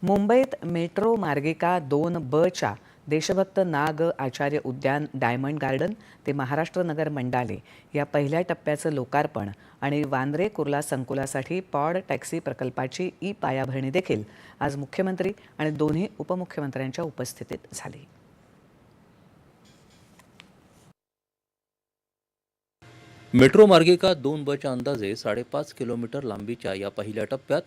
मुंबईत मेट्रो मार्गिका 2 ब च्या देशभक्त नाग आचार्य उद्यान, डायमंड गार्डन ते महाराष्ट्र नगर मंडाले या पहिल्या टप्प्याचं लोकार्पण आणि वांद्रे कुर्ला संकुलासाठी पॉड टॅक्सी प्रकल्पाची पायाभरणी देखील आज मुख्यमंत्री आणि दोन्ही उपमुख्यमंत्र्यांच्या उपस्थितीत झाली. मेट्रो मार्गिका 2 ब च्या अंदाजे 5.5 किलोमीटर लांबीच्या या पहिल्या टप्प्यात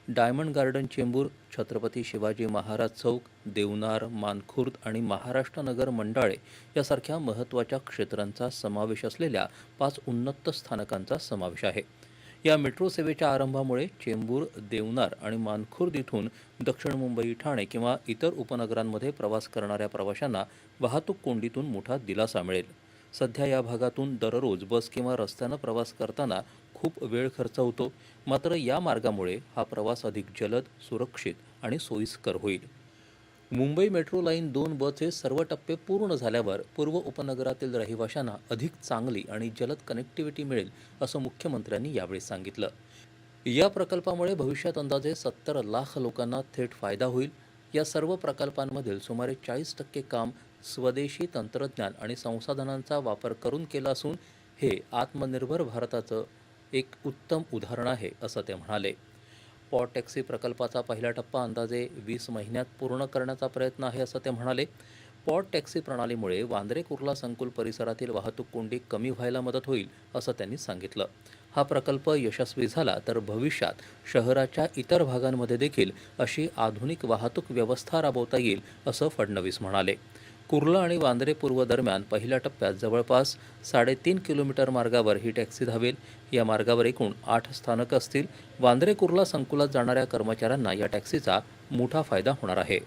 डायमंड गार्डन चेंबूर, छत्रपती शिवाजी महाराज चौक, देवनार, मानखुर्द आणि महाराष्ट्र नगर मंडाळे यासारख्या महत्त्वाच्या क्षेत्रांचा समावेश असलेल्या 5 उन्नत स्थानकांचा समावेश आहे. या मेट्रो सेवेच्या आरंभामुळे चेंबूर, देवनार आणि मानखुर्द इथून दक्षिण मुंबई, ठाणे किंवा इतर उपनगरांमध्ये प्रवास करणाऱ्या प्रवाशांना वाहतूक कोंडीतून मोठा दिलासा मिळेल. सध्या या भागातून दररोज बस किंवा रस्त्यानं प्रवास करताना खूप वेळ खर्च होतो. मात्र या मार्गामुळे हा प्रवास अधिक जलद, सुरक्षित आणि सोयीस्कर होईल. मुंबई मेट्रो लाईन 2 ब चे सर्व टप्पे पूर्ण झाल्यावर पूर्व उपनगरातील रहिवाशांना अधिक चांगली आणि जलद कनेक्टिव्हिटी मिळेल, असं मुख्यमंत्र्यांनी यावेळी सांगितलं. या प्रकल्पामुळे भविष्यात अंदाजे 70 लाख लोकांना थेट फायदा होईल. या सर्व प्रकल्पांमधील सुमारे 40% काम स्वदेशी तंत्रज्ञान आणि संसाधनांचा वापर करून केलं असून हे आत्मनिर्भर भारताचं एक उत्तम उदाहरण आहे, असं ते म्हणाले. पॉड टॅक्सी प्रकल्पाचा पहिला टप्पा अंदाजे 20 महिन्यात पूर्ण करण्याचा प्रयत्न आहे, असं ते म्हणाले. पॉड टॅक्सी प्रणालीमुळे वांद्रे कुर्ला संकुल परिसरातील वाहतूक कोंडी कमी व्हायला मदत होईल, असं त्यांनी सांगितलं. हा प्रकल्प यशस्वी झाला तर भविष्यात शहराच्या इतर भागांमध्ये देखील अशी आधुनिक वाहतूक व्यवस्था राबवता येईल, असं फडणवीस म्हणाले. कुर्ला आणि वांद्रे पूर्व दरम्यान पहिल्या टप्प्यात जवळपास 3.5 किलोमीटर मार्गावर ही टॅक्सी धावेल. या मार्गावर एकूण 8 स्थानकं असतील. वांद्रे कुर्ला संकुलात जाणाऱ्या कर्मचाऱ्यांना या टॅक्सीचा मोठा फायदा होणार आहे.